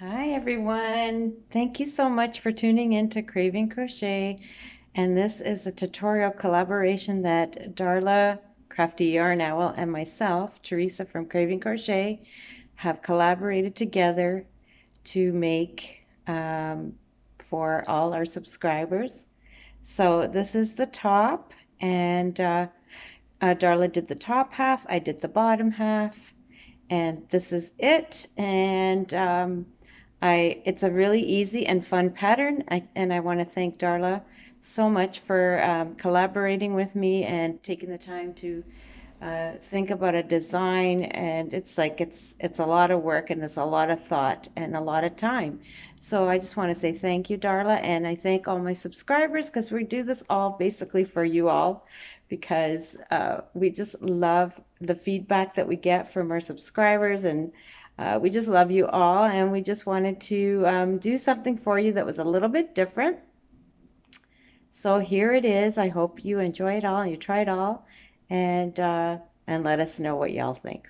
Hi everyone. Thank you so much for tuning in to Craving Crochet. And this is a tutorial collaboration that Darla, Crafty Yarn Owl, and myself, Teresa from Craving Crochet, have collaborated together to make for all our subscribers. So this is the top, and Darla did the top half, I did the bottom half, and this is it. And it's a really easy and fun pattern, and I want to thank Darla so much for collaborating with me and taking the time to think about a design. And it's a lot of work and it's a lot of thought and a lot of time. So I just want to say thank you, Darla, and I thank all my subscribers because we do this all basically for you all because we just love the feedback that we get from our subscribers, and we just love you all, and we just wanted to do something for you that was a little bit different. So here it is. I hope you enjoy it all and you try it all, and let us know what y'all think.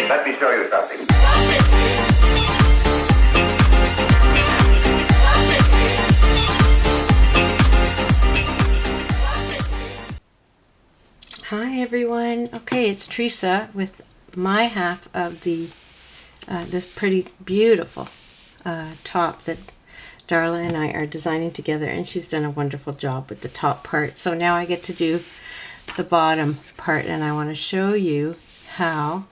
Let me show you something. Hi everyone. Okay, it's Teresa with my half of the this pretty beautiful top that Darla and I are designing together, and she's done a wonderful job with the top part. So now I get to do the bottom part, and I want to show you how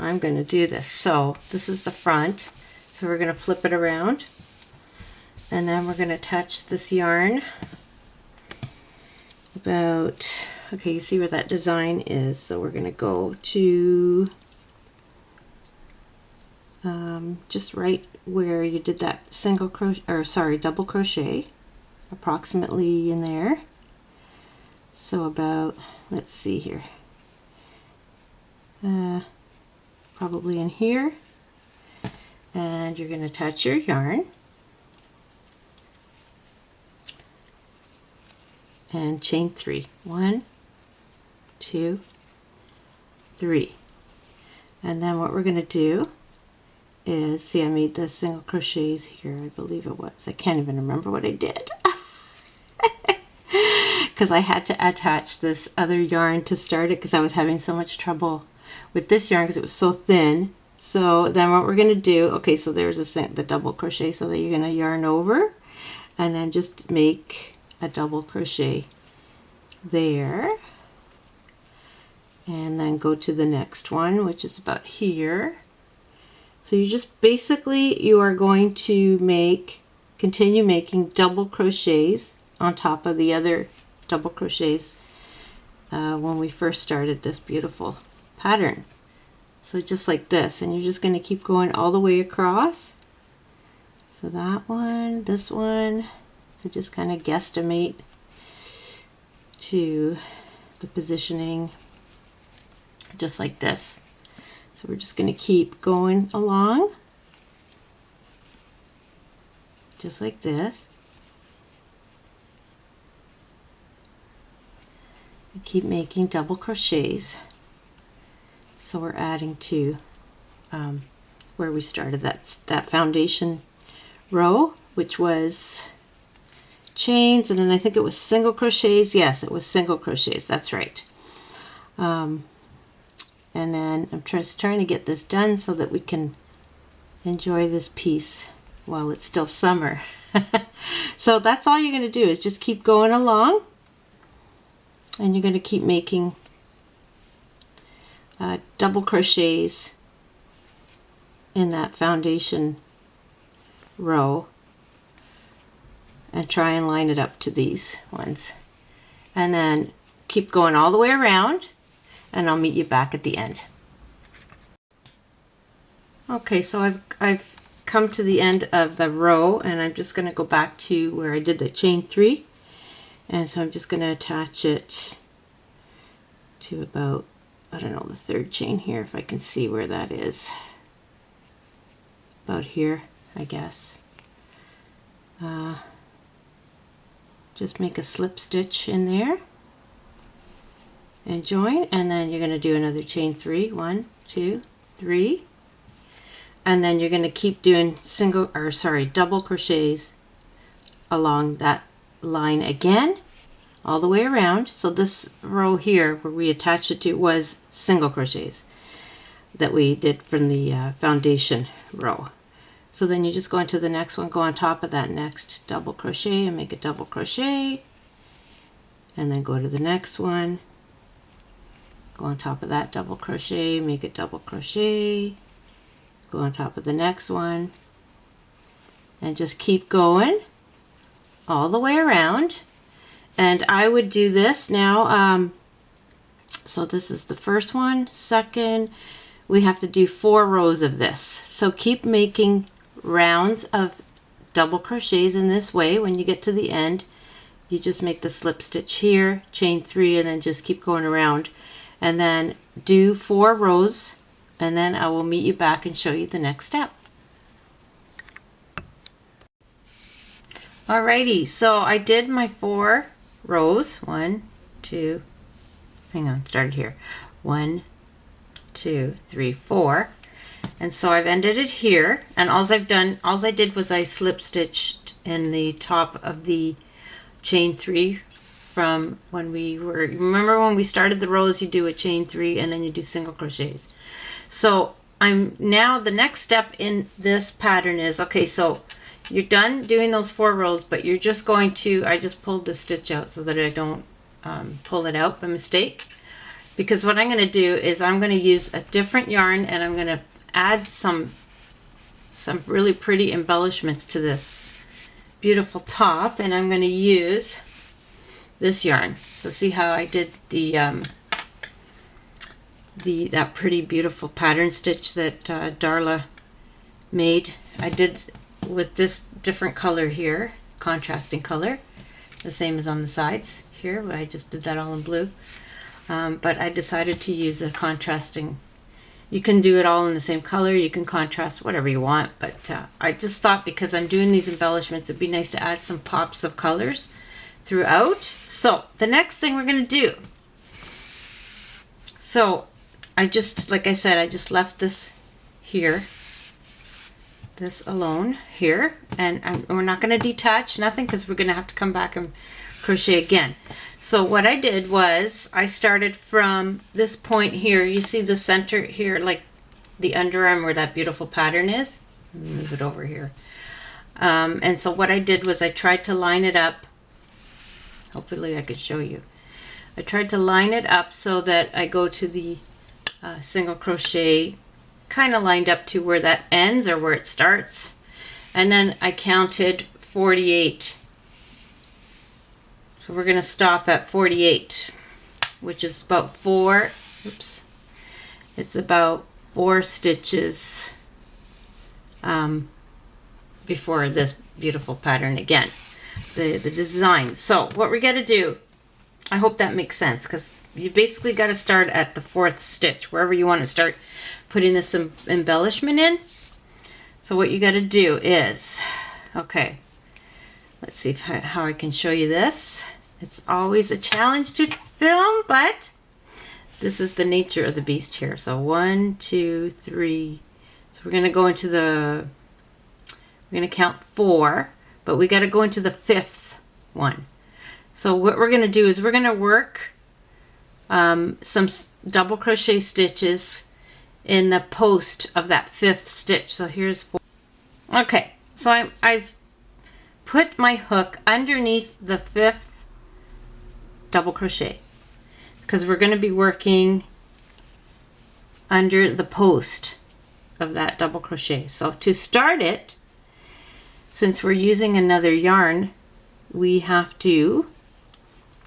I'm going to do this. So this is the front, so we're going to flip it around, and then we're going to attach this yarn about, okay, you see where that design is, so we're going to go to just right where you did that single crochet, or sorry, double crochet, approximately in there. So about, let's see here, probably in here, and you're going to attach your yarn and chain 3. 1, 2, 3. And then what we're going to do is, see, I made the single crochets here, I believe it was. I can't even remember what I did because I had to attach this other yarn to start it because I was having so much trouble with this yarn because it was so thin. So then what we're going to do, okay, so there's the double crochet, so that you're going to yarn over and then just make a double crochet there, and then go to the next one, which is about here. So you just basically, you are going to continue making double crochets on top of the other double crochets when we first started this beautiful pattern. So just like this, and you're just going to keep going all the way across. So that one, this one, so just kind of guesstimate to the positioning, just like this. So we're just going to keep going along, just like this. And keep making double crochets. So we're adding to where we started, that foundation row, which was chains, and then I think it was single crochets. Yes, it was single crochets, that's right. And then I'm just trying to get this done so that we can enjoy this piece while it's still summer. So that's all you're going to do, is just keep going along, and you're going to keep making double crochets in that foundation row, and try and line it up to these ones, and then keep going all the way around, and I'll meet you back at the end. Okay, so I've come to the end of the row, and I'm just going to go back to where I did the chain 3, and so I'm just going to attach it to about, I don't know, the third chain here, if I can see where that is. About here, I guess. Just make a slip stitch in there, and join, and then you're going to do another chain 3, 1, 2, 3, and then you're going to keep doing double crochets along that line again all the way around. So this row here where we attached it to was single crochets that we did from the foundation row. So then you just go into the next one, go on top of that next double crochet and make a double crochet, and then go to the next one, go on top of that double crochet, make a double crochet, go on top of the next one, and just keep going all the way around. And I would do this now. So this is the first one, second, we have to do 4 rows of this. So keep making rounds of double crochets in this way. When you get to the end, you just make the slip stitch here, chain 3, and then just keep going around, and then do 4 rows, and then I will meet you back and show you the next step. Alrighty, so I did my 4 rows. 1, 2, hang on, started here. 1, 2, 3, 4. And so I've ended it here, and all I did was I slip stitched in the top of the chain 3 from when remember when we started the rows, you do a chain 3 and then you do single crochets. So I'm now, the next step in this pattern is, okay, so you're done doing those 4 rows, but you're just going to, I just pulled the stitch out so that I don't pull it out by mistake, because what I'm going to do is I'm going to use a different yarn, and I'm going to add some really pretty embellishments to this beautiful top, and I'm going to use this yarn. So see how I did that pretty beautiful pattern stitch that Darla made. I did with this different color here, contrasting color, the same as on the sides here, but I just did that all in blue. But I decided to use a contrasting. You can do it all in the same color, you can contrast whatever you want, but I just thought because I'm doing these embellishments, it'd be nice to add some pops of colors throughout. So the next thing we're going to do, so I just, like I said, I just left this here, this alone here, and we're not going to detach nothing because we're going to have to come back and crochet again. So what I did was I started from this point here. You see the center here, like the underarm where that beautiful pattern is. Move it over here. And so what I did was I tried to line it up. Hopefully I could show you. I tried to line it up so that I go to the single crochet kind of lined up to where that ends or where it starts. And then I counted 48. So we're going to stop at 48, which is about 4, oops, it's about 4 stitches before this beautiful pattern again, the design. So what we're going to do, I hope that makes sense, because you basically got to start at the 4th stitch, wherever you want to start putting this embellishment in. So what you got to do is, okay, let's see how I can show you this. It's always a challenge to film, but this is the nature of the beast here. So 1, 2, 3. So we're going to go into we're going to count 4, but we got to go into the 5th one. So what we're going to do is we're going to work some double crochet stitches in the post of that 5th stitch. So here's 4. Okay, so I've put my hook underneath the 5th double crochet because we're going to be working under the post of that double crochet. So to start it, since we're using another yarn, we have to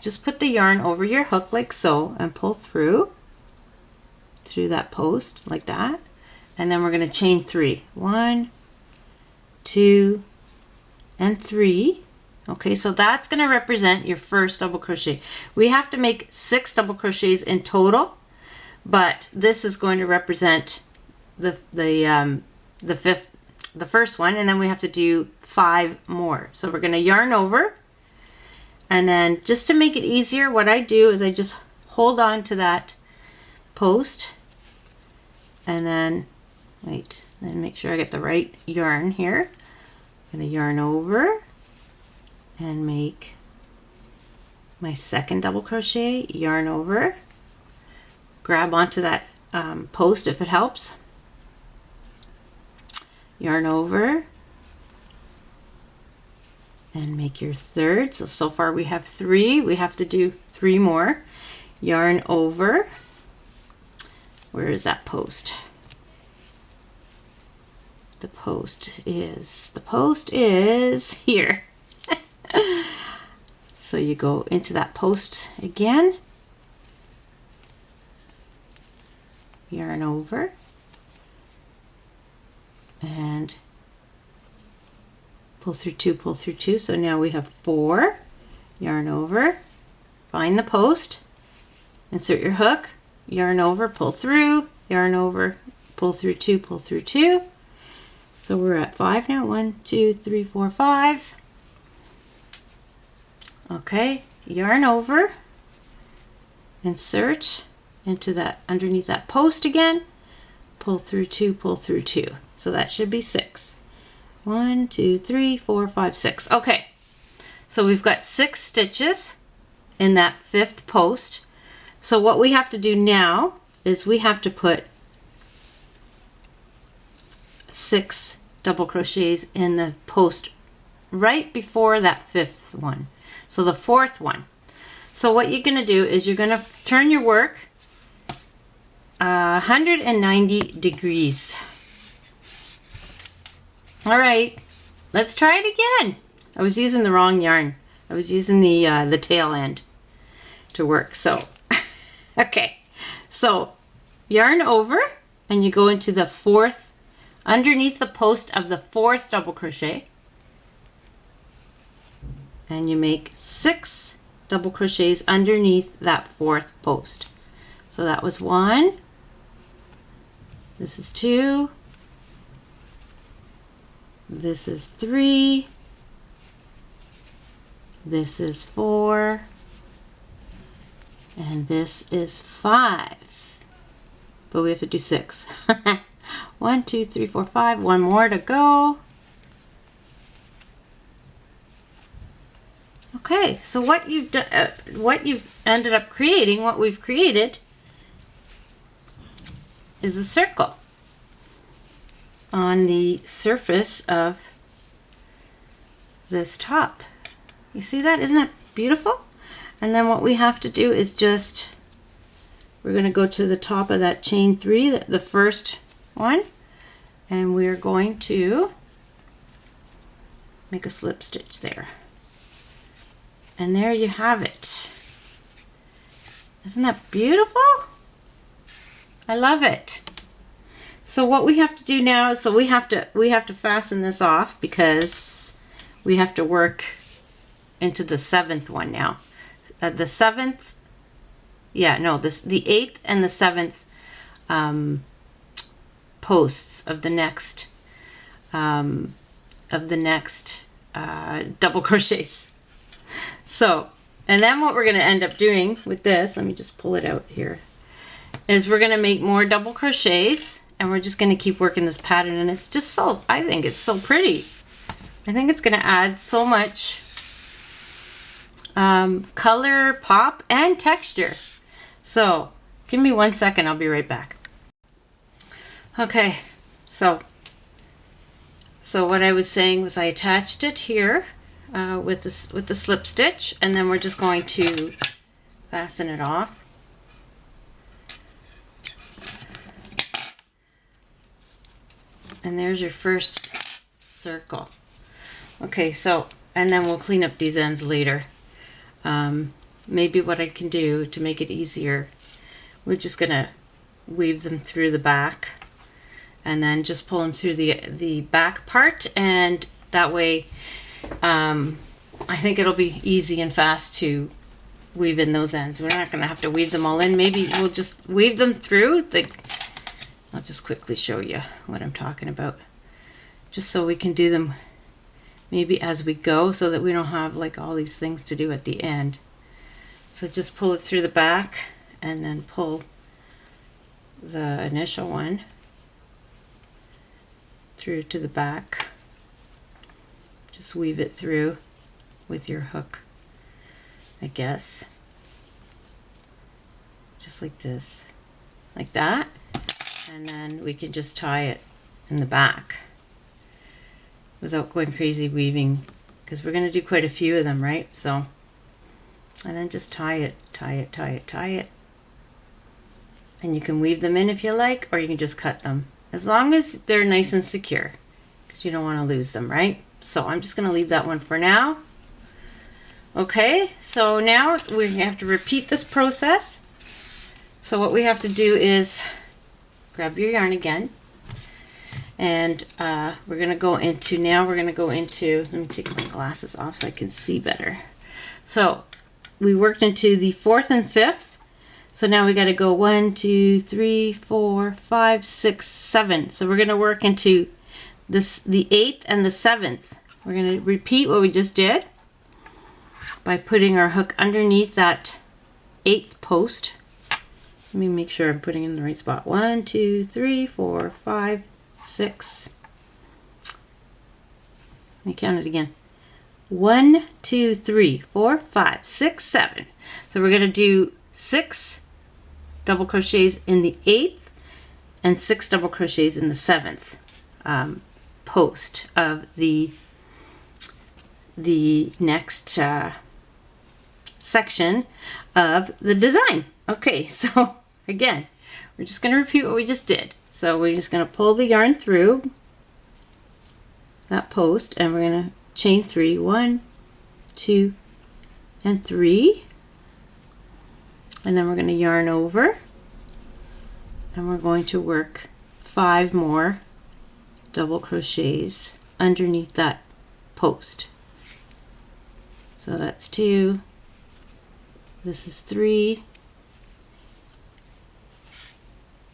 just put the yarn over your hook like so and pull through that post like that, and then we're going to chain 3. 1, 2, and 3. Okay, so that's going to represent your first double crochet. We have to make 6 double crochets in total, but this is going to represent the first one, and then we have to do 5 more. So we're going to yarn over, and then just to make it easier, what I do is I just hold on to that post, and then then make sure I get the right yarn here. I'm going to yarn over and make my second double crochet, yarn over, grab onto that post if it helps, yarn over, and make your third. So far we have 3. We have to do 3 more. Yarn over. Where is that post? The post is here. So you go into that post again, yarn over, and pull through 2, pull through 2. So now we have 4, yarn over, find the post, insert your hook, yarn over, pull through, yarn over, pull through 2, pull through 2. So we're at 5 now. 1, 2, 3, 4, 5. Okay, yarn over, insert into that, underneath that post again, pull through 2, pull through 2. So that should be 6. 1, 2, 3, 4, 5, 6. Okay, so we've got 6 stitches in that 5th post. So what we have to do now is we have to put 6 double crochets in the post right before that 5th one. So the 4th one. So what you're going to do is you're going to turn your work 190 degrees. All right, let's try it again. I was using the wrong yarn. I was using the tail end to work. So, okay. So yarn over and you go into the 4th, underneath the post of the 4th double crochet, and you make 6 double crochets underneath that 4th post. So that was 1, this is 2, this is 3, this is 4, and this is 5. But we have to do 6. 1, 2, 3, 4, 5. One more to go. Okay, so what you've ended up creating, what we've created, is a circle on the surface of this top. You see that? Isn't that beautiful? And then what we have to do is just, we're going to go to the top of that chain 3, the first one, and we're going to make a slip stitch there. And there you have it. Isn't that beautiful? I love it. So what we have to do now is, so we have to fasten this off because we have to work into the 7th one now. The 7th, yeah, no, the 8th and the 7th posts of the next double crochets. So, and then what we're going to end up doing with this, let me just pull it out here, is we're going to make more double crochets, and we're just going to keep working this pattern, and it's just so, I think it's so pretty. I think it's going to add so much color, pop, and texture. So, give me 1 second, I'll be right back. Okay, so what I was saying was I attached it here with the slip stitch, and then we're just going to fasten it off. And there's your first circle. Okay, so, and then we'll clean up these ends later. Maybe what I can do to make it easier, we're just gonna weave them through the back and then just pull them through the back part, and that way I think it'll be easy and fast to weave in those ends. We're not gonna have to weave them all in. Maybe we'll just weave them through. I'll just quickly show you what I'm talking about, just so we can do them maybe as we go, so that we don't have like all these things to do at the end. So just pull it through the back and then pull the initial one through to the back. Just weave it through with your hook, I guess. Just like this, like that. And then we can just tie it in the back without going crazy weaving, because we're going to do quite a few of them, right? So, and then just tie it, tie it, tie it, tie it. And you can weave them in if you like, or you can just cut them, as long as they're nice and secure, because you don't want to lose them, right? So I'm just going to leave that one for now. Okay, so now we have to repeat this process. So what we have to do is grab your yarn again, and we're going to go into, let me take my glasses off so I can see better. So we worked into the 4th and 5th. So now we got to go 1, 2, 3, 4, 5, 6, 7. So we're going to work into this, the 8th and the 7th. We're going to repeat what we just did by putting our hook underneath that 8th post. Let me make sure I'm putting it in the right spot. 1, 2, 3, 4, 5, 6. Let me count it again. 1, 2, 3, 4, 5, 6, 7. So we're going to do 6 double crochets in the 8th and 6 double crochets in the 7th post of the next section of the design. Okay, so again, we're just going to repeat what we just did. So we're just going to pull the yarn through that post, and we're going to chain 3, 1, 2, and 3. And then we're going to yarn over, and we're going to work 5 more double crochets underneath that post. So that's 2, this is 3,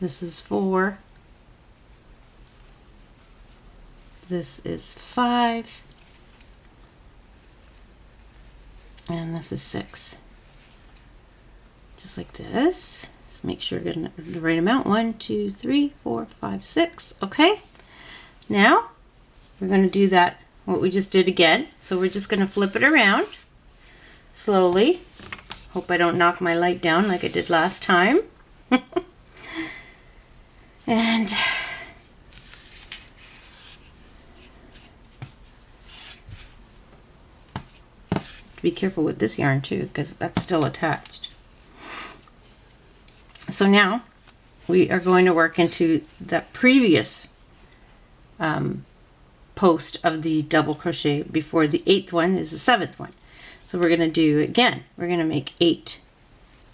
this is 4, this is 5, and this is 6. Just like this. Just make sure you're getting the right amount. 1, 2, 3, 4, 5, 6. Okay. Now we're going to do that, what we just did again. So we're just going to flip it around slowly. Hope I don't knock my light down like I did last time. And be careful with this yarn too, because that's still attached. So now we are going to work into the previous post of the double crochet before the 8th one is the 7th one. So we're going to do, again, we're going to make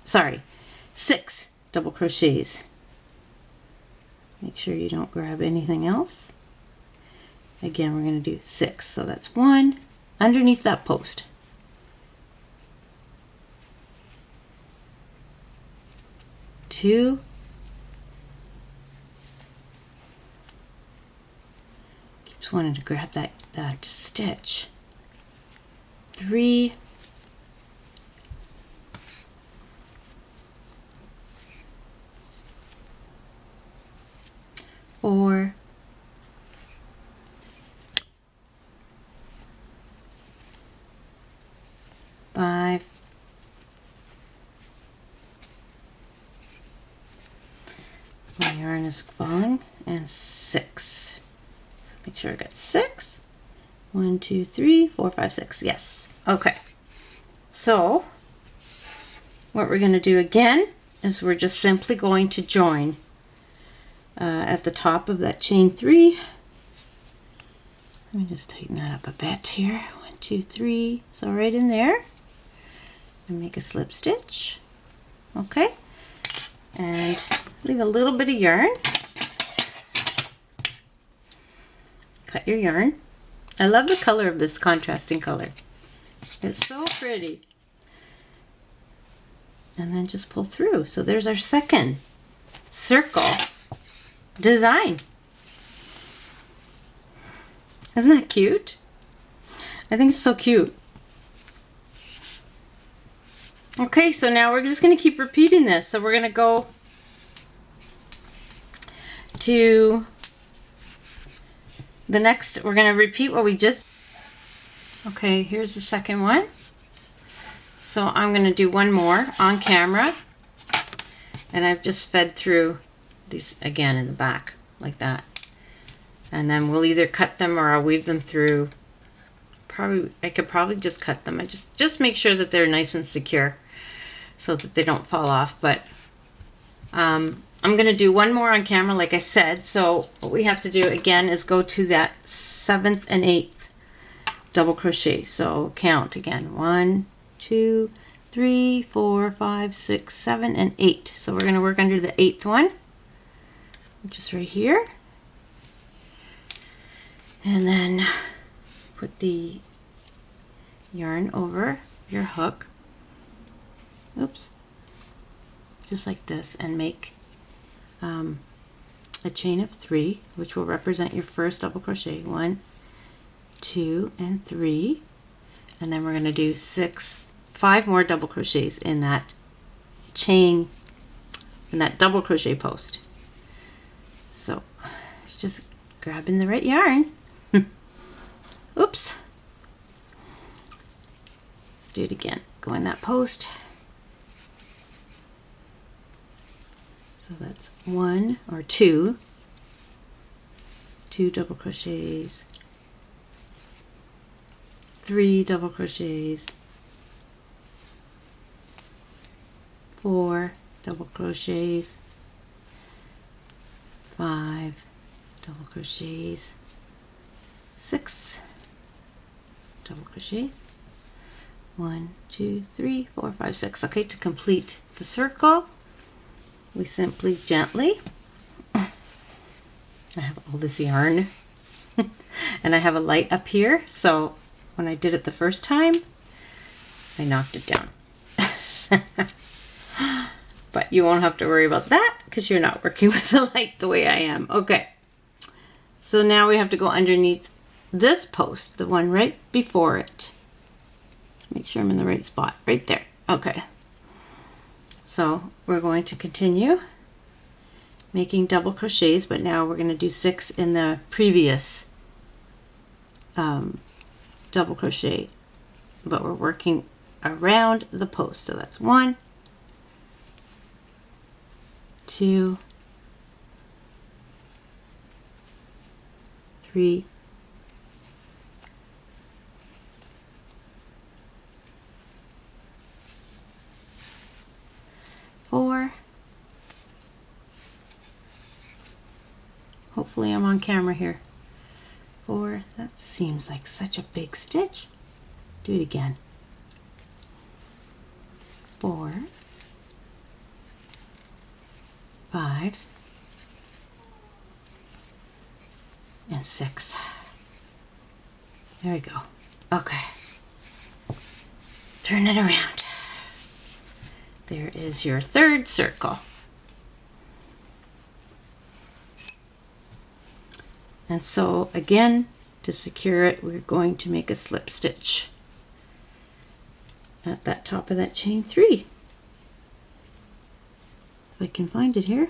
6 double crochets. Make sure you don't grab anything else. Again, we're going to do 6. So that's 1 underneath that post. 2, keeps wanting to grab that stitch. 3, 4, 5, my yarn is falling, and 6. Make sure I got 6. 1, 2, 3, 4, 5, 6. Yes. Okay. So what we're going to do again is we're just simply going to join at the top of that chain 3. Let me just tighten that up a bit here. 1, 2, 3. So right in there, and make a slip stitch. Okay. And leave a little bit of yarn. Cut your yarn. I love the color of this contrasting color. It's so pretty. And then just pull through. So there's our second circle design. Isn't that cute? I think it's so cute. Okay, so now we're just going to keep repeating this. So we're going to go to the next, we're going to repeat what we just, okay, here's the second one. So I'm going to do one more on camera, and I've just fed through these again in the back like that. And then we'll either cut them or I'll weave them through. I could probably just cut them. I just make sure that they're nice and secure so that they don't fall off. But I'm going to do one more on camera, like I said. So what we have to do again is go to that 7th and 8th double crochet. So count again. 1, 2, 3, 4, 5, 6, 7, and 8. So we're going to work under the 8th one, which is right here. And then put the yarn over your hook. Oops. Just like this, and make a chain of 3, which will represent your first double crochet. 1, 2, and 3. And then we're going to do 5 more double crochets in that chain, in that double crochet post. So it's just grabbing the right yarn. Oops. Let's do it again. Go in that post. So that's 1 or 2 double crochets, 3 double crochets, 4 double crochets, 5 double crochets, 6 double crochets, 1, 2, 3, 4, 5, 6. Okay, to complete the circle, we simply gently, I have all this yarn and I have a light up here, so when I did it the first time I knocked it down. But you won't have to worry about that because you're not working with the light the way I am. Okay, so now we have to go underneath this post, the one right before it. Let's make sure I'm in the right spot, right there. Okay, so we're going to continue making double crochets, but now we're going to do 6 in the previous double crochet, but we're working around the post. So that's 1, 2, 3, 4. Hopefully I'm on camera here. 4. That seems like such a big stitch. Do it again. 4, 5, and 6. There we go. Okay. Turn it around. There is your third circle. And so again, to secure it, we're going to make a slip stitch at that top of that chain 3. If I can find it here,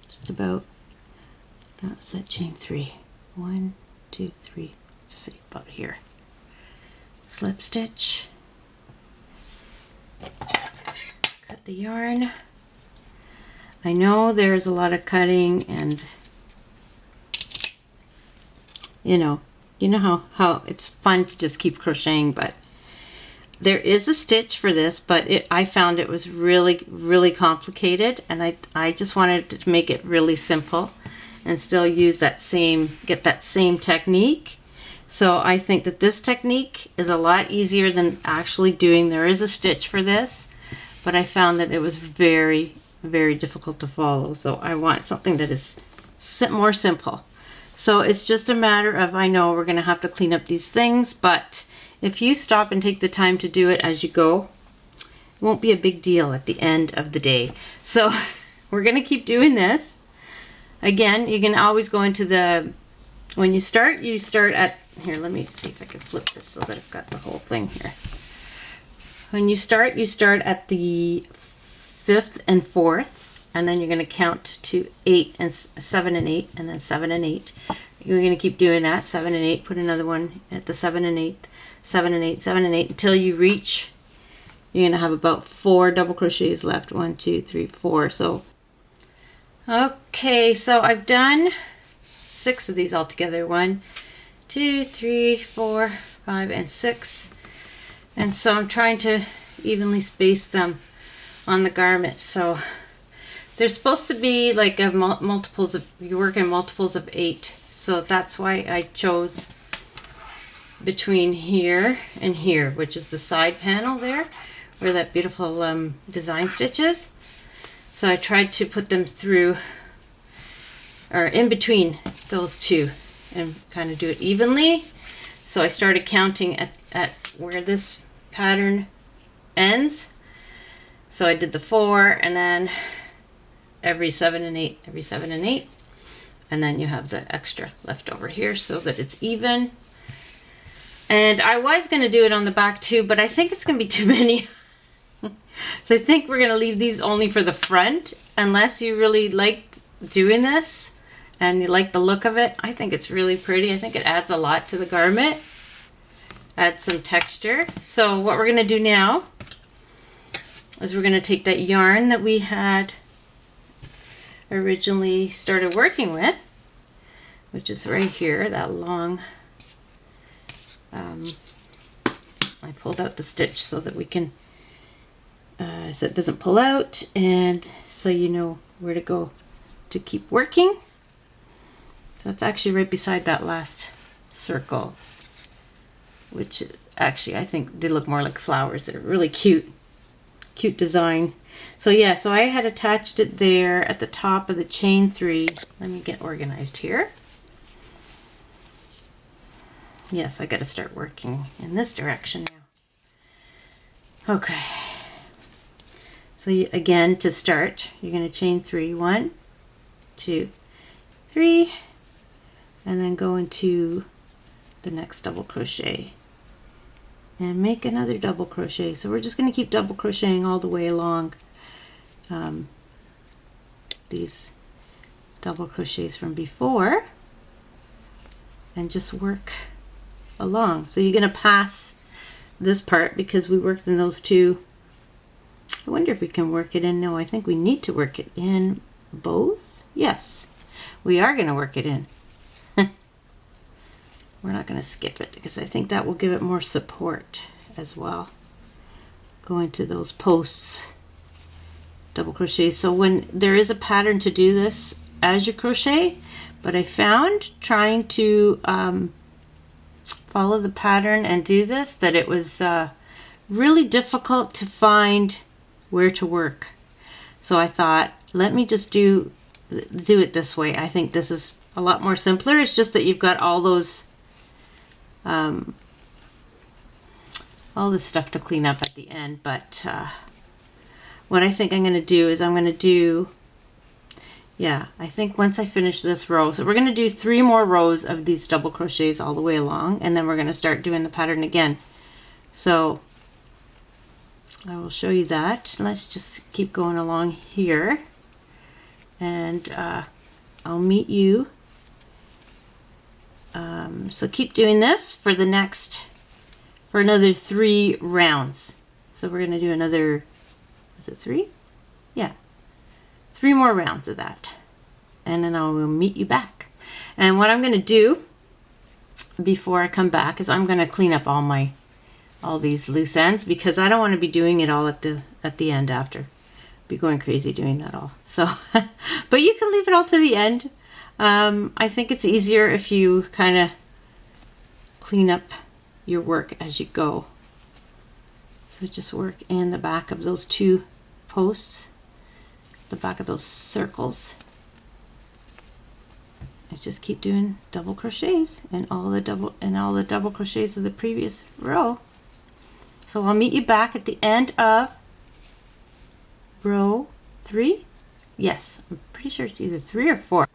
just about, that's that chain 3. 1, 2, 3, let's see, about here. Slip stitch, cut the yarn. I know there's a lot of cutting, and you know how it's fun to just keep crocheting, but there is a stitch for this, but I found it was really complicated, and I just wanted to make it really simple and still use get that same technique. So I think that this technique is a lot easier than actually doing. There is a stitch for this, but I found that it was very difficult to follow. So I want something that is more simple. So it's just a matter of, I know we're going to have to clean up these things, but if you stop and take the time to do it as you go, it won't be a big deal at the end of the day. So we're going to keep doing this. Again, you can always go into when you start at, here, let me see if I can flip this so that I've got the whole thing here. when you start at the 5th and 4th, and then you're going to count to 8 and 7 and 8, and then 7 and 8. You're going to keep doing that, 7 and 8, put another one at the 7 and 8, 7 and 8, 7 and 8, until you reach, you're going to have about 4 double crochets left. 1, 2, 3, 4. So, okay, so I've done 6 of these all together. 1, 2, 3, 4, 5, and 6. And so I'm trying to evenly space them on the garment. So they're supposed to be like a multiples of, you work in multiples of 8. So that's why I chose between here and here, which is the side panel there, where that beautiful design stitch is. So I tried to put them through, or in between those two, and kind of do it evenly. So I started counting at where this pattern ends. So I did the 4, and then every 7 and 8, every 7 and 8. And then you have the extra left over here so that it's even. And I was going to do it on the back too, but I think it's going to be too many. So I think we're going to leave these only for the front, unless you really like doing this and you like the look of it. I think it's really pretty. I think it adds a lot to the garment. Adds some texture. So what we're going to do now is we're going to take that yarn that we had originally started working with, which is right here, that long, I pulled out the stitch so that we can, so it doesn't pull out, and so you know where to go to keep working. So it's actually right beside that last circle, which actually I think they look more like flowers. They're really cute design. So yeah, so I had attached it there at the top of the chain 3. Let me get organized here. Yes, I got to start working in this direction now. Okay. So again, to start, you're going to chain 3. 1, 2, 3, and then go into the next double crochet and make another double crochet. So we're just going to keep double crocheting all the way along these double crochets from before, and just work along. So you're going to pass this part because we worked in those two. I wonder if we can work it in. No, I think we need to work it in both. Yes, we are going to work it in. We're not going to skip it because I think that will give it more support as well. Go into those posts, double crochet. So when there is a pattern to do this as you crochet, but I found trying to follow the pattern and do this, that it was really difficult to find where to work. So I thought, let me just do it this way. I think this is a lot more simpler. It's just that you've got all those all this stuff to clean up at the end. But what I think I'm going to do is I'm going to do, yeah, I think once I finish this row, so we're going to do 3 more rows of these double crochets all the way along, and then we're going to start doing the pattern again. So I will show you that. Let's just keep going along here, and I'll meet you. So keep doing this for the next, for another 3 rounds. So we're going to do another, is it 3? Yeah, 3 more rounds of that, and then I will meet you back. And what I'm going to do before I come back is I'm going to clean up all these loose ends, because I don't want to be doing it all at the end after. Be going crazy doing that all. So, but you can leave it all to the end. I think it's easier if you kind of clean up your work as you go. So just work in the back of those 2 posts, the back of those circles, and just keep doing double crochets and all the double crochets of the previous row. So I'll meet you back at the end of row 3. Yes, I'm pretty sure it's either 3 or 4.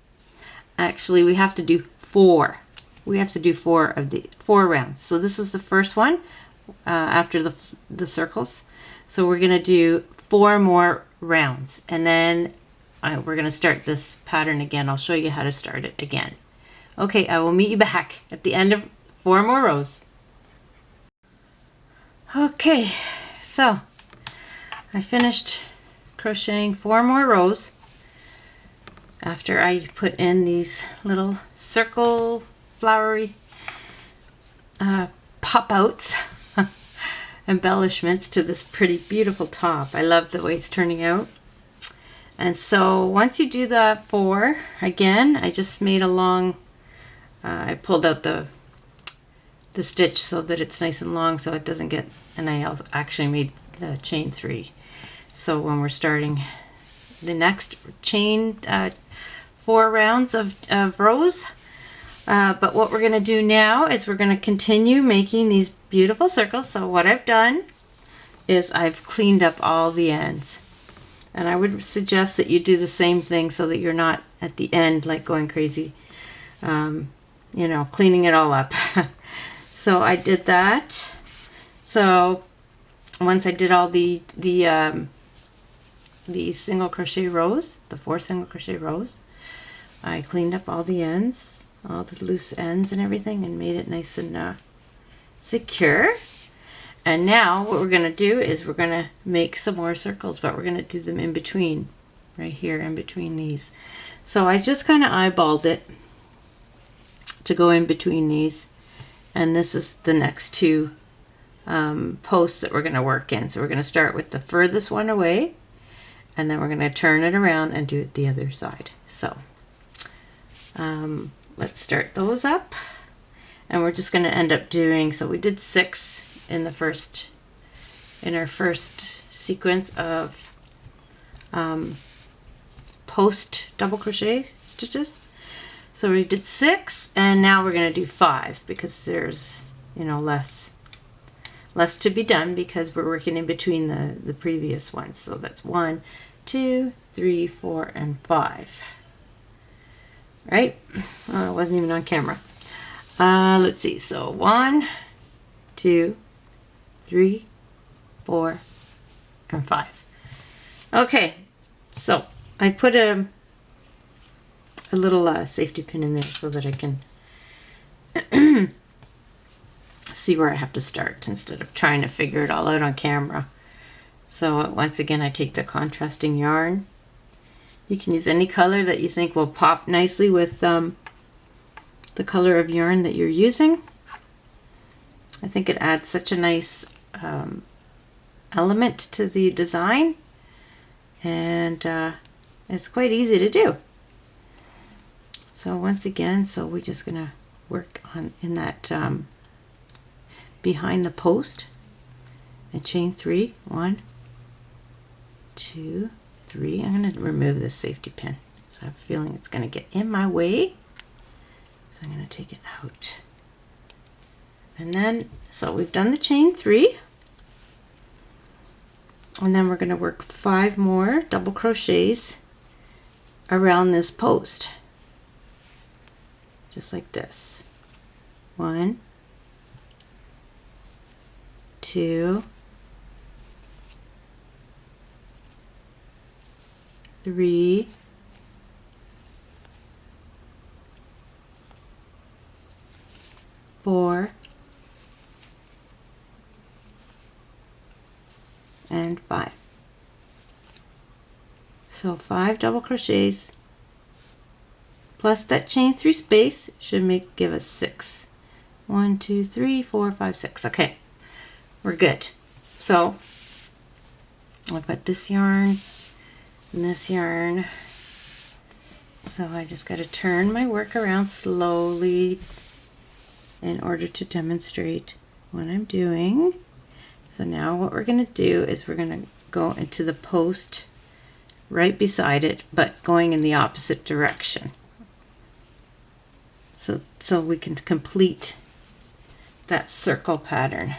Actually, we have to do 4. We have to do 4 of the 4 rounds. So this was the first one. after the circles. So we're going to do 4 more rounds, and then we're going to start this pattern again. I'll show you how to start it again. Okay, I will meet you back at the end of 4 more rows. Okay, so I finished crocheting 4 more rows after I put in these little circle flowery pop outs embellishments to this pretty beautiful top. I love the way it's turning out. And so once you do the 4, again, I just made a long, I pulled out the stitch so that it's nice and long so it doesn't get, and I also actually made the chain 3. So when we're starting the next chain 4 rounds of rows, but what we're going to do now is we're going to continue making these beautiful circles. So what I've done is I've cleaned up all the ends, and I would suggest that you do the same thing so that you're not at the end like going crazy, you know, cleaning it all up. So I did that. So once I did all the single crochet rows, the 4 single crochet rows, I cleaned up all the ends, all the loose ends and everything, and made it nice and secure. And now what we're going to do is we're going to make some more circles, but we're going to do them in between, right here in between these. So I just kind of eyeballed it to go in between these, and this is the next 2 posts that we're going to work in. So we're going to start with the furthest one away, and then we're going to turn it around and do it the other side. So let's start those up, and we're just going to end up doing, so we did 6 in our first sequence of post double crochet stitches. So we did 6, and now we're going to do 5 because there's, you know, less to be done because we're working in between the previous ones. So that's 1, 2, 3, 4, and 5. Right? It wasn't even on camera. Let's see. So 1, 2, 3, 4, and 5. Okay. So I put a little safety pin in there so that I can see where I have to start instead of trying to figure it all out on camera. So once again, I take the contrasting yarn. You can use any color that you think will pop nicely with the color of yarn that you're using. I think it adds such a nice element to the design, and it's quite easy to do. So once again, so we're just gonna work on in that behind the post and chain 3. 1, 2, 3. I'm gonna remove this safety pin. So I have a feeling it's gonna get in my way. So I'm gonna take it out. And then, so we've done the chain 3. And then we're gonna work 5 more double crochets around this post. Just like this. 1, 2, 3, 4, and 5. So 5 double crochets plus that chain 3 space should give us 6. 1, 2, 3, 4, 5, 6. Okay, we're good. So I've got this yarn and this yarn. So I just got to turn my work around slowly in order to demonstrate what I'm doing. So now what we're going to do is we're going to go into the post right beside it, but going in the opposite direction. So we can complete that circle pattern.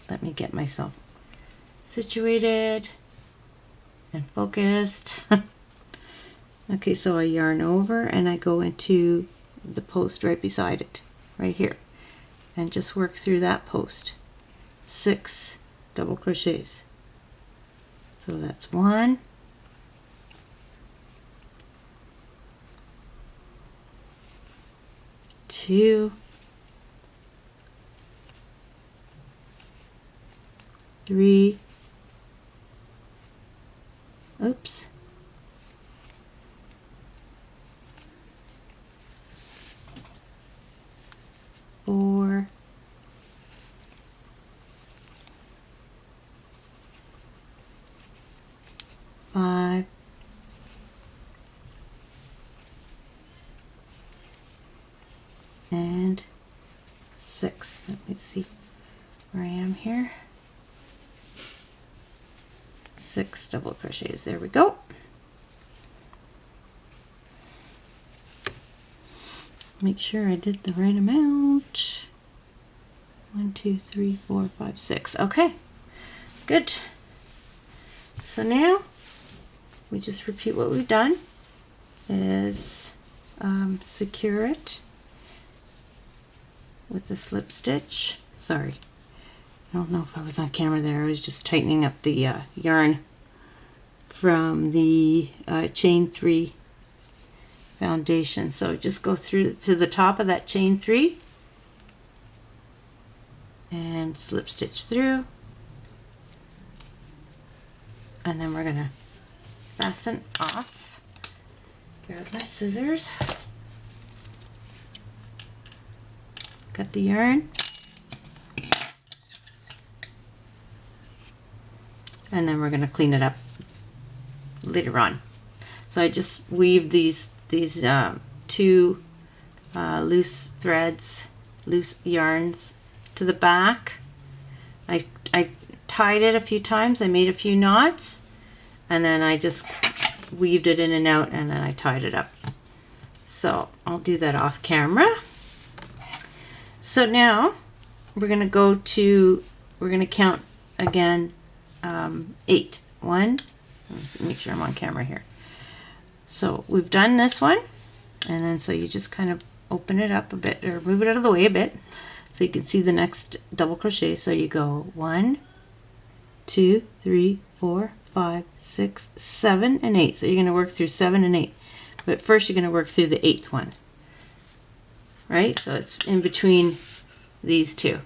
Let me get myself situated and focused. Okay, so I yarn over and I go into the post right beside it, right here, and just work through that post. 6 double crochets. So that's 1, 2, 3, oops, 4, 5, and 6. Let me see where I am here. 6 double crochets. There we go. Make sure I did the right amount. 1, 2, 3, 4, 5, 6. Okay, good. So now we just repeat what we've done. Is secure it with the slip stitch. Sorry, I don't know if I was on camera there. I was just tightening up the yarn from the chain 3 foundation. So just go through to the top of that chain 3 and slip stitch through, and then we're gonna fasten off. Grab my scissors, cut the yarn, and then we're gonna clean it up later on. So I just weave these 2 loose threads, loose yarns to the back. I tied it a few times. I made a few knots, and then I just weaved it in and out, and then I tied it up. So I'll do that off camera. So now we're gonna count again 8. 1. Let's make sure I'm on camera here. So we've done this one, and then so you just kind of open it up a bit or move it out of the way a bit so you can see the next double crochet. So you go 1, 2, 3, 4, 5, 6, 7, and 8. So you're going to work through 7 and 8, but first you're going to work through the 8th one, right? So it's in between these two,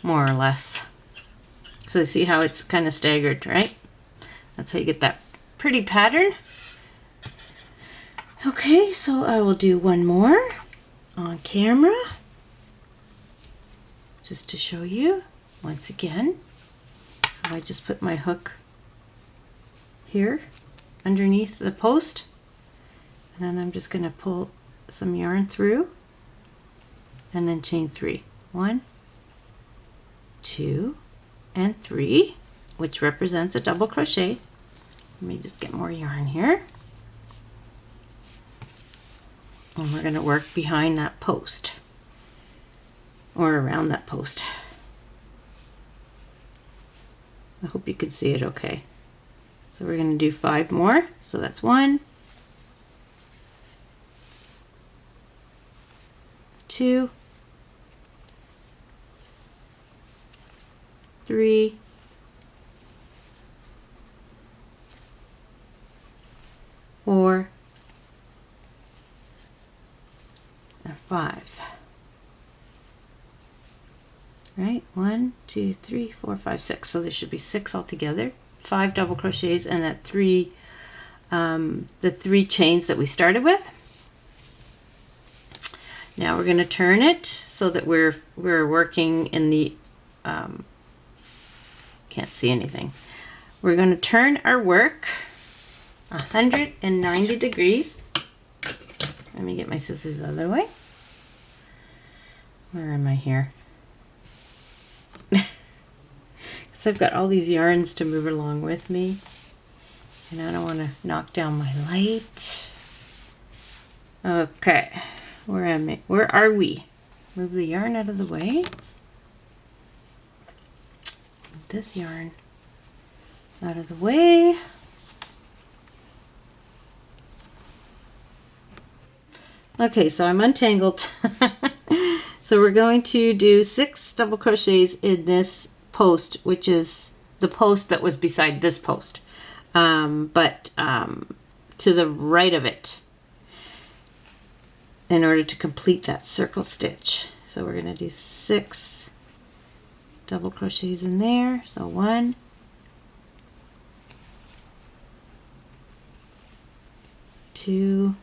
more or less. So you see how it's kind of staggered, right? That's how you get that pretty pattern. Okay, so I will do one more on camera just to show you once again. So I just put my hook here underneath the post, and then I'm just going to pull some yarn through and then chain 3. 1, 2, and 3, which represents a double crochet. Let me just get more yarn here. And we're going to work behind that post or around that post. I hope you can see it okay. So we're going to do 5 more. So that's 1, 2, 3, 4, and 5. Right? 1, 2, 3, 4, 5, 6. So there should be 6 altogether. 5 double crochets and that 3, the 3 chains that we started with. Now we're going to turn it so that we're working in the can't see anything. We're going to turn our work 190 degrees. Let me get my scissors out of the way. Where am I here? So I've got all these yarns to move along with me, and I don't want to knock down my light. Okay, where am I? Where are we? Move the yarn out of the way. Move this yarn out of the way. Okay, so I'm untangled. So we're going to do 6 double crochets in this post, which is the post that was beside this post, but to the right of it, in order to complete that circle stitch. So we're going to do 6 double crochets in there. So 1, 2,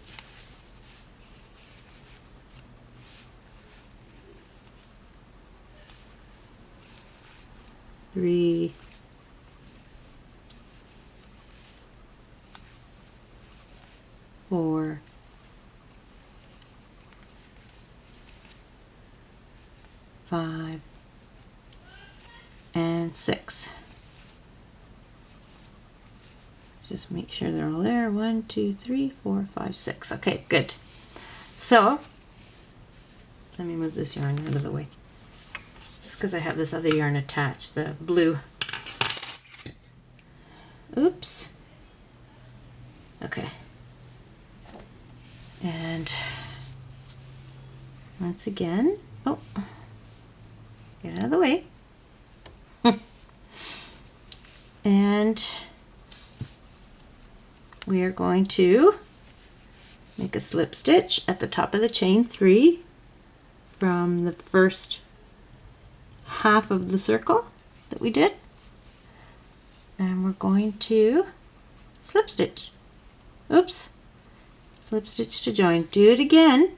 3, 4, 5, and 6. Just make sure they're all there. 1, 2, 3, 4, 5, 6. Okay, good. So let me move this yarn out of the way, just because I have this other yarn attached, the blue. Oops. Okay. And once again, oh, get out of the way. And we are going to make a slip stitch at the top of the chain 3 from the first half of the circle that we did, and we're going to slip stitch. Oops. Slip stitch to join. Do it again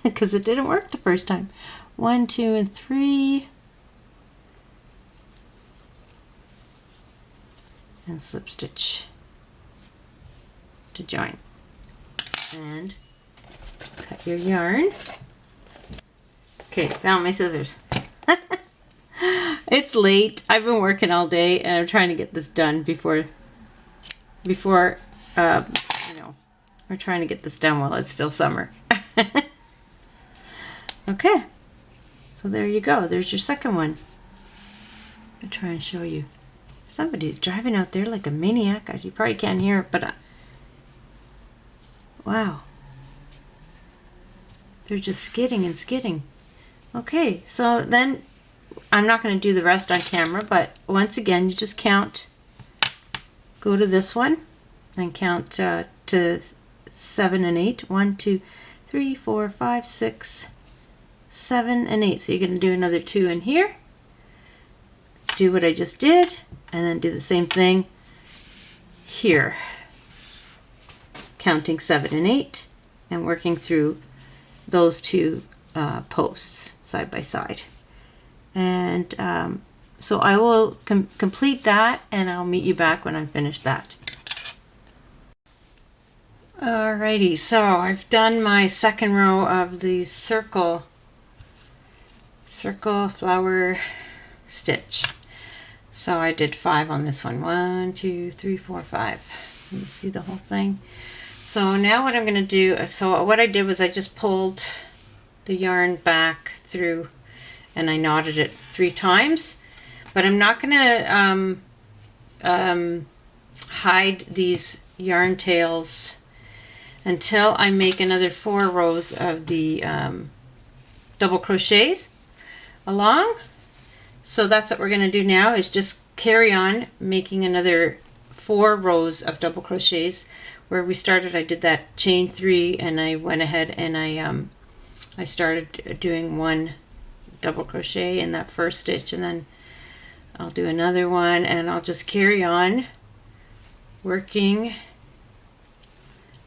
because it didn't work the first time. 1, 2, and 3, and slip stitch to join, and cut your yarn. Okay, found my scissors. It's late. I've been working all day and I'm trying to get this done before we're trying to get this done while it's still summer. Okay, so there you go. There's your second one. I'll try and show you. Somebody's driving out there like a maniac. You probably can't hear it, but wow. They're just skidding and skidding. Okay, so then I'm not going to do the rest on camera, but once again, you just count. Go to this one and count to 7 and 8. 1, 2, 3, 4, 5, 6, 7, and 8. So you're going to do another 2 in here. Do what I just did, and then do the same thing here. Counting 7 and 8 and working through those 2 posts side by side. And so I will complete that, and I'll meet you back when I'm finished that. Alrighty, so I've done my second row of the circle flower stitch. So I did 5 on this one. 1, 2, 3, 4, 5. You see the whole thing. So now what I'm going to do, so what I did was I just pulled the yarn back through and I knotted it 3 times, but I'm not going to hide these yarn tails until I make another 4 rows of the double crochets along. So that's what we're going to do now, is just carry on making another 4 rows of double crochets. Where we started, I did that chain 3 and I went ahead and I started doing 1 double crochet in that first stitch, and then I'll do another one, and I'll just carry on working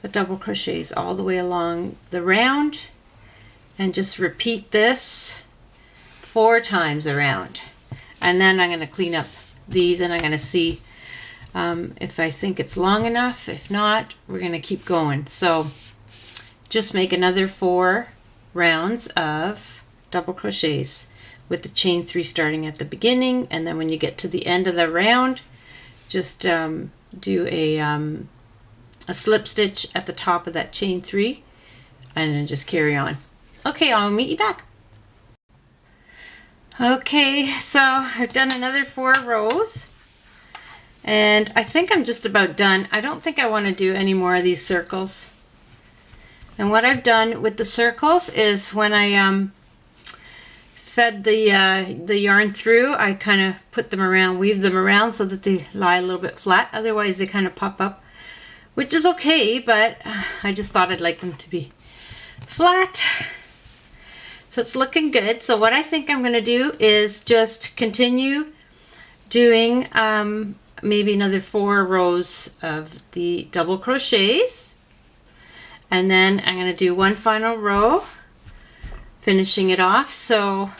the double crochets all the way along the round, and just repeat this 4 times around. And then I'm going to clean up these, and I'm going to see if I think it's long enough. If not, we're going to keep going. So just make another 4 rounds of double crochets with the chain 3 starting at the beginning, and then when you get to the end of the round, just do a slip stitch at the top of that chain 3, and then just carry on. Okay, I'll meet you back. Okay, so I've done another 4 rows, and I think I'm just about done. I don't think I want to do any more of these circles. And what I've done with the circles is when I fed the yarn through, I kind of put them around, weave them around so that they lie a little bit flat. Otherwise they kind of pop up, which is okay, but I just thought I'd like them to be flat. So it's looking good. So what I think I'm going to do is just continue doing maybe another 4 rows of the double crochets, and then I'm going to do one final row, finishing it off. So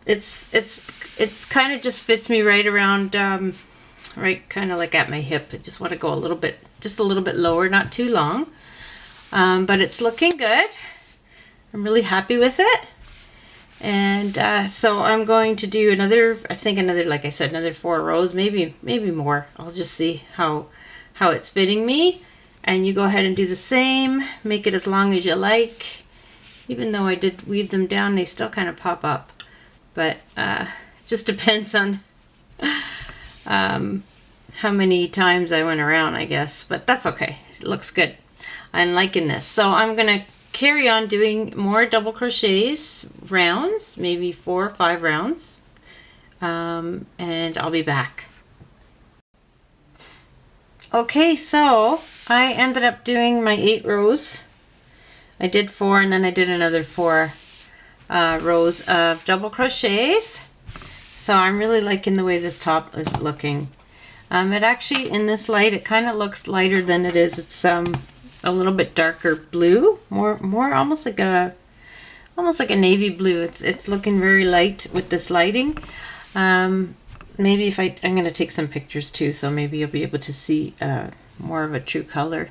it's kind of just fits me right around, right kind of like at my hip. I just want to go a little bit, just a little bit lower, not too long, but it's looking good. I'm really happy with it. And so I'm going to do another, I think another, like I said, another 4 rows, maybe more. I'll just see how it's fitting me. And you go ahead and do the same, make it as long as you like. Even though I did weave them down, they still kind of pop up. But it just depends on how many times I went around, I guess. But that's okay, it looks good. I'm liking this. So I'm gonna carry on doing more double crochets rounds, maybe 4 or 5 rounds, and I'll be back. Okay, so I ended up doing my 8 rows. I did 4 and then I did another 4 rows of double crochets. So I'm really liking the way this top is looking. It actually, in this light, it kind of looks lighter than it is. It's a little bit darker blue, more almost like a navy blue. It's looking very light with this lighting. Maybe if I'm going to take some pictures too, so maybe you'll be able to see more of a true color.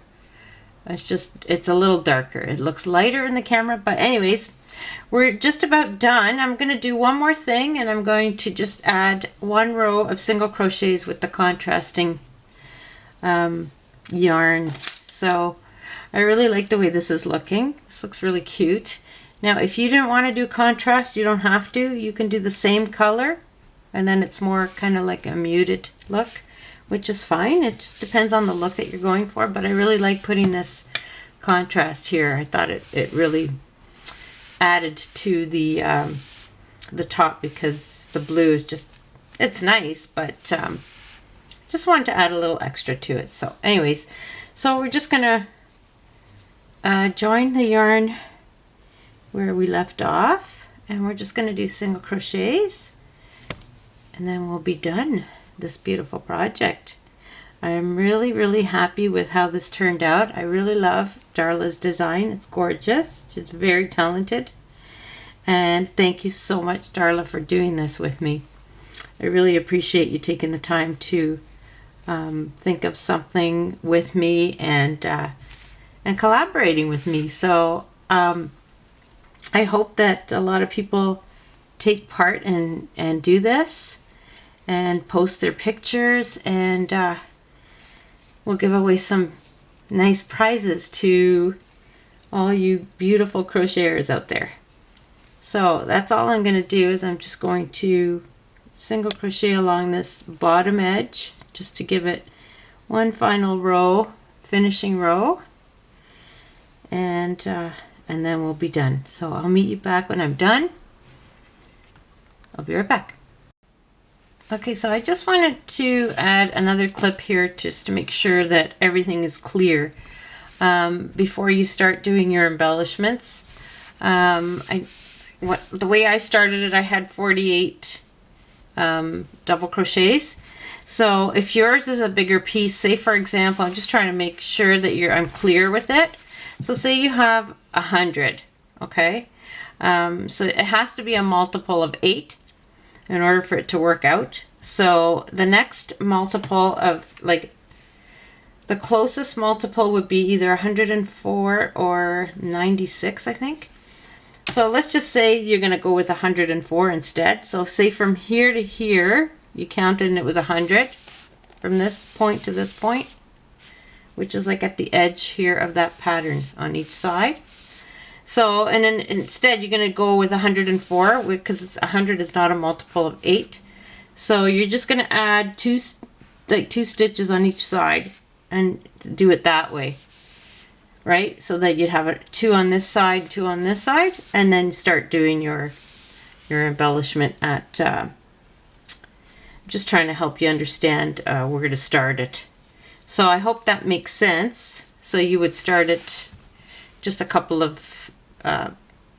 It's a little darker. It looks lighter in the camera, but anyways, we're just about done. I'm going to do one more thing, and I'm going to just add 1 row of single crochets with the contrasting yarn. So I really like the way this is looking. This looks really cute. Now, if you didn't want to do contrast, you don't have to. You can do the same color, and then it's more kind of like a muted look, which is fine. It just depends on the look that you're going for, but I really like putting this contrast here. I thought it really added to the top, because the blue is just, it's nice, but just wanted to add a little extra to it. So anyways, so we're just gonna join the yarn where we left off, and we're just going to do single crochets, and then we'll be done this beautiful project. I'm really happy with how this turned out. I really love Darla's design. It's gorgeous. She's very talented, and thank you so much, Darla, for doing this with me. I really appreciate you taking the time to think of something with me and collaborating with me. So I hope that a lot of people take part and do this and post their pictures, and we'll give away some nice prizes to all you beautiful crocheters out there. So that's all I'm going to do, is I'm just going to single crochet along this bottom edge just to give it one final row, finishing row, and then we'll be done. So I'll meet you back when I'm done. I'll be right back. Okay, so I just wanted to add another clip here just to make sure that everything is clear before you start doing your embellishments. The way I started it, I had 48 double crochets. So if yours is a bigger piece, say for example, I'm just trying to make sure that I'm clear with it. So say you have 100, okay? So it has to be a multiple of 8 in order for it to work out. So the next multiple of, like, the closest multiple would be either 104 or 96, I think. So let's just say you're going to go with 104 instead. So say from here to here, you counted and it was 100 from this point to this point, which is like at the edge here of that pattern on each side. So, and then instead you're going to go with 104 because 100 is not a multiple of 8. So you're just going to add two stitches on each side and do it that way, right? So that you'd have 2 on this side, 2 on this side, and then start doing your your embellishment at, just trying to help you understand where to start it. So I hope that makes sense. So you would start it just a couple of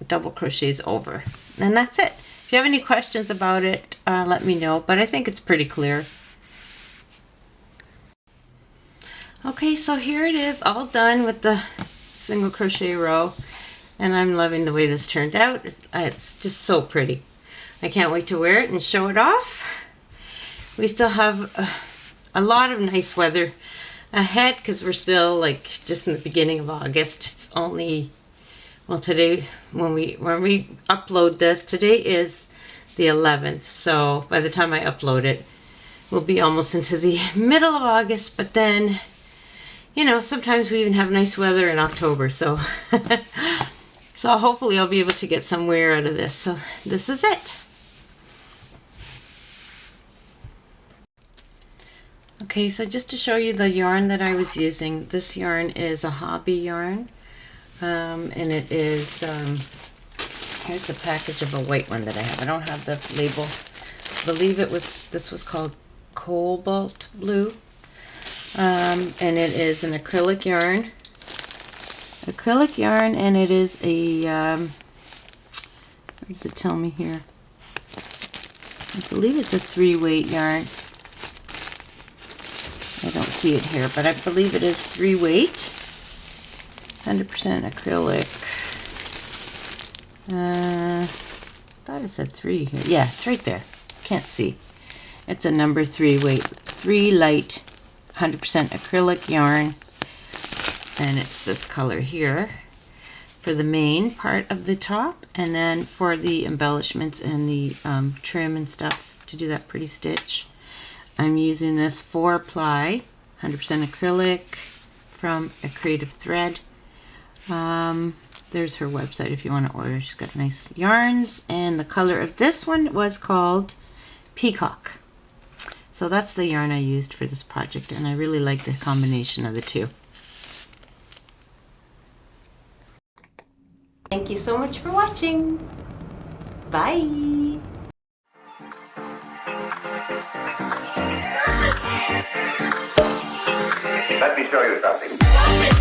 double crochets over, and that's it. If you have any questions about it, let me know, but I think it's pretty clear. Okay, so here it is, all done with the single crochet row, and I'm loving the way this turned out. It's just so pretty. I can't wait to wear it and show it off. We still have a lot of nice weather ahead because we're still like just in the beginning of August. It's only, well, today when we upload this, today is the 11th, so by the time I upload it, we'll be almost into the middle of August. But then, you know, sometimes we even have nice weather in October, so so hopefully I'll be able to get some wear out of this. So this is it. Okay, so just to show you the yarn that I was using, this yarn is a hobby yarn, and it is, here's the package of a white one that I have. I don't have the label. I believe this was called Cobalt Blue, and it is an acrylic yarn. And it is a, where does it tell me here? I believe it's a 3-weight yarn. I don't see it here, but I believe it is 3-weight, 100% acrylic. Thought it said 3 here. Yeah, it's right there. Can't see. It's a number 3 weight, 3 light, 100% acrylic yarn, and it's this color here for the main part of the top, and then for the embellishments and the trim and stuff to do that pretty stitch. I'm using this 4-ply, 100% acrylic from A Creative Thread. There's her website if you want to order. She's got nice yarns, and the color of this one was called Peacock. So that's the yarn I used for this project, and I really like the combination of the two. Thank you so much for watching. Bye. Let me show you something.